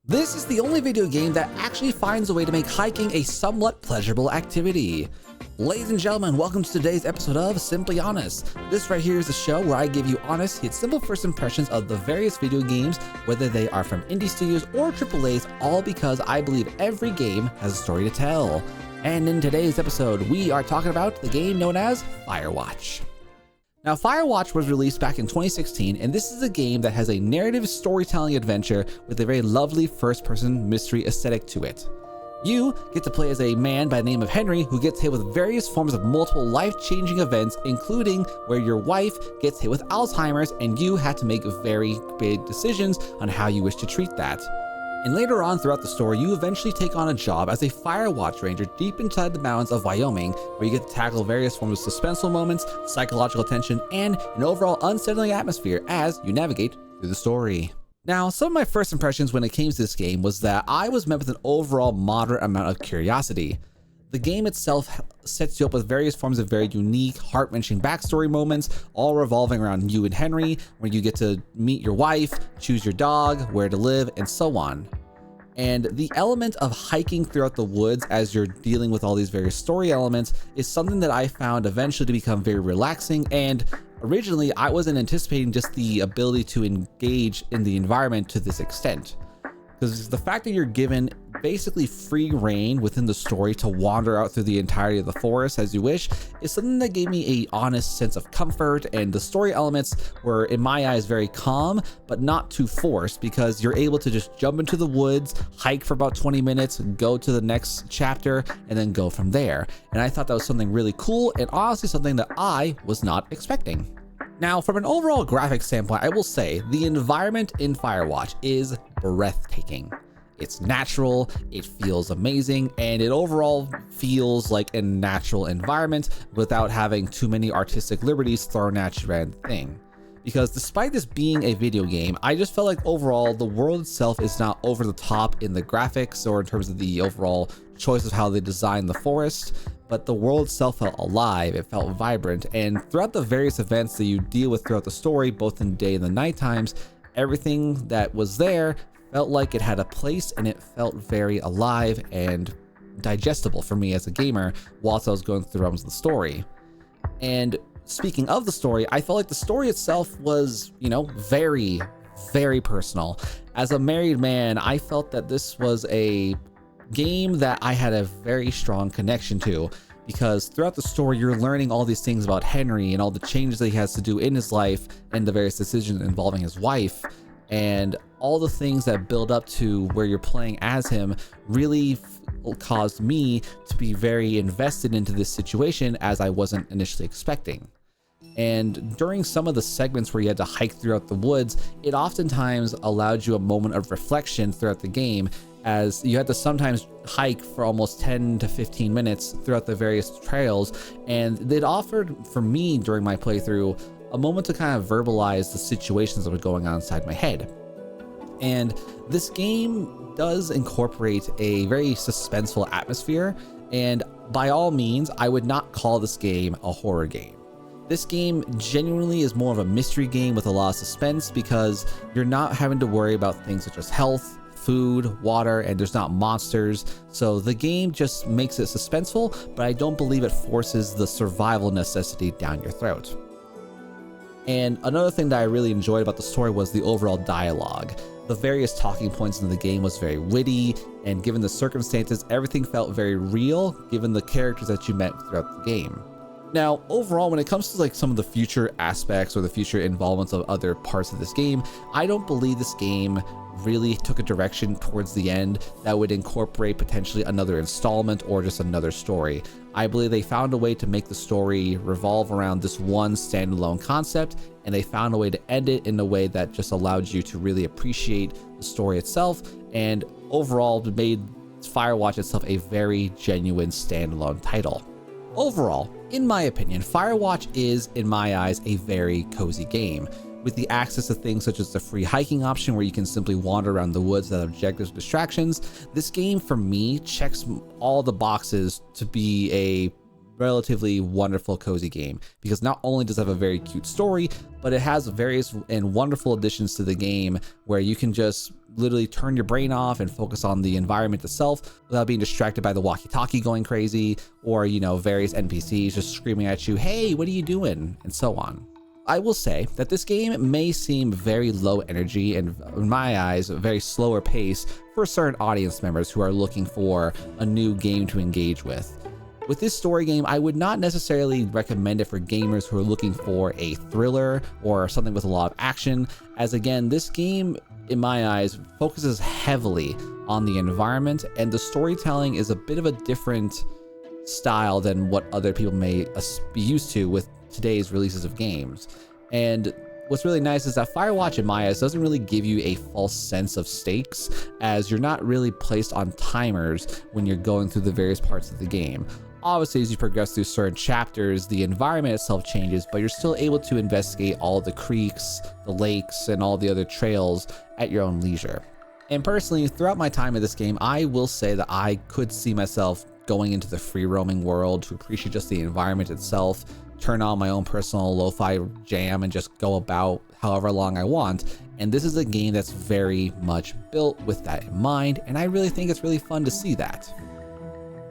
This is the only video game that actually finds a way to make hiking a somewhat pleasurable activity. Ladies and gentlemen, welcome to today's episode of Simply Honest. This right here is a show where I give you honest yet simple first impressions of the various video games, whether they are from indie studios or AAAs, all because I believe every game has a story to tell. And in today's episode, we are talking about the game known as Firewatch. Now, Firewatch was released back in 2016, and this is a game that has a narrative storytelling adventure with a very lovely first-person mystery aesthetic to it. You get to play as a man by the name of Henry who gets hit with various forms of multiple life-changing events, including where your wife gets hit with Alzheimer's and you had to make very big decisions on how you wish to treat that. And later on throughout the story, you eventually take on a job as a Firewatch ranger deep inside the mountains of Wyoming, where you get to tackle various forms of suspenseful moments, psychological tension, and an overall unsettling atmosphere as you navigate through the story. Now, some of my first impressions when it came to this game was that I was met with an overall moderate amount of curiosity. The game itself sets you up with various forms of very unique, heart-wrenching backstory moments, all revolving around you and Henry, where you get to meet your wife, choose your dog, where to live, and so on. And the element of hiking throughout the woods as you're dealing with all these various story elements is something that I found eventually to become very relaxing, and originally I wasn't anticipating just the ability to engage in the environment to this extent. Because the fact that you're given basically free reign within the story to wander out through the entirety of the forest as you wish is something that gave me a honest sense of comfort, and the story elements were, in my eyes, very calm, but not too forced, because you're able to just jump into the woods, hike for about 20 minutes, go to the next chapter, and then go from there. And I thought that was something really cool, and honestly something that I was not expecting. Now, from an overall graphic standpoint, I will say the environment in Firewatch is breathtaking. It's natural, it feels amazing, and it overall feels like a natural environment without having too many artistic liberties thrown at you and thing. Because despite this being a video game, I just felt like overall the world itself is not over the top in the graphics or in terms of the overall choice of how they designed the forest, but the world itself felt alive, it felt vibrant, and throughout the various events that you deal with throughout the story, both in the day and the night times, everything that was there felt like it had a place, and it felt very alive and digestible for me as a gamer whilst I was going through the story. And speaking of the story, I felt like the story itself was, very, very personal. As a married man, I felt that this was a game that I had a very strong connection to, because throughout the story you're learning all these things about Henry and all the changes that he has to do in his life and the various decisions involving his wife, and all the things that build up to where you're playing as him really caused me to be very invested into this situation as I wasn't initially expecting. And during some of the segments where you had to hike throughout the woods, it oftentimes allowed you a moment of reflection throughout the game, as you had to sometimes hike for almost 10 to 15 minutes throughout the various trails, and it offered for me during my playthrough a moment to kind of verbalize the situations that were going on inside my head. And this game does incorporate a very suspenseful atmosphere, and by all means I would not call this game a horror game. This game genuinely is more of a mystery game with a lot of suspense, because you're not having to worry about things such as health, food, water, and there's not monsters. So the game just makes it suspenseful, but I don't believe it forces the survival necessity down your throat. And another thing that I really enjoyed about the story was the overall dialogue. The various talking points in the game was very witty, and given the circumstances, everything felt very real given the characters that you met throughout the game. Now, overall, when it comes to some of the future aspects or the future involvements of other parts of this game, I don't believe this game really took a direction towards the end that would incorporate potentially another installment or just another story. I believe they found a way to make the story revolve around this one standalone concept, and they found a way to end it in a way that just allowed you to really appreciate the story itself, and overall made Firewatch itself a very genuine standalone title. Overall, in my opinion, Firewatch is, in my eyes, a very cozy game. With the access to things such as the free hiking option where you can simply wander around the woods without objectives or distractions, this game for me checks all the boxes to be a relatively wonderful, cozy game, because not only does it have a very cute story, but it has various and wonderful additions to the game where you can just literally turn your brain off and focus on the environment itself without being distracted by the walkie-talkie going crazy, or, you know, various NPCs just screaming at you, hey, what are you doing? And so on. I will say that this game may seem very low energy and, in my eyes, a very slower pace for certain audience members who are looking for a new game to engage with. With this story game, I would not necessarily recommend it for gamers who are looking for a thriller or something with a lot of action, as again, this game, in my eyes, focuses heavily on the environment, and the storytelling is a bit of a different style than what other people may be used to with today's releases of games. And what's really nice is that Firewatch, in my eyes, doesn't really give you a false sense of stakes, as you're not really placed on timers when you're going through the various parts of the game. Obviously, as you progress through certain chapters, the environment itself changes, but you're still able to investigate all the creeks, the lakes, and all the other trails at your own leisure. And personally, throughout my time in this game, I will say that I could see myself going into the free roaming world to appreciate just the environment itself, turn on my own personal lo-fi jam, and just go about however long I want. And this is a game that's very much built with that in mind, and I really think it's really fun to see that.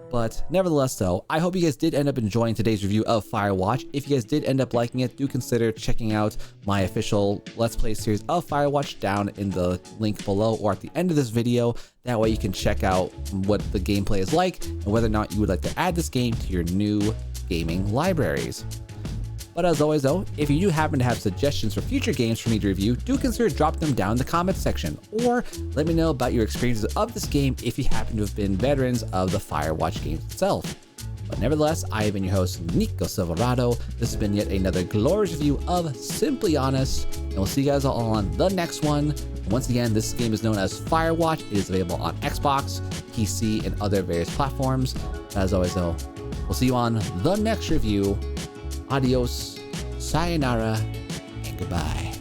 But nevertheless though, I hope you guys did end up enjoying today's review of Firewatch. If you guys did end up liking it, do consider checking out my official Let's Play series of Firewatch down in the link below or at the end of this video. That way you can check out what the gameplay is like and whether or not you would like to add this game to your new gaming libraries. But as always though, if you do happen to have suggestions for future games for me to review, do consider dropping them down in the comments section, or let me know about your experiences of this game if you happen to have been veterans of the Firewatch game itself. But nevertheless, I have been your host, NiccoSilverado. This has been yet another glorious review of Simply Honest, and we'll see you guys all on the next one. And once again, this game is known as Firewatch. It is available on Xbox, PC, and other various platforms. As always though, we'll see you on the next review. Adios, sayonara, and goodbye.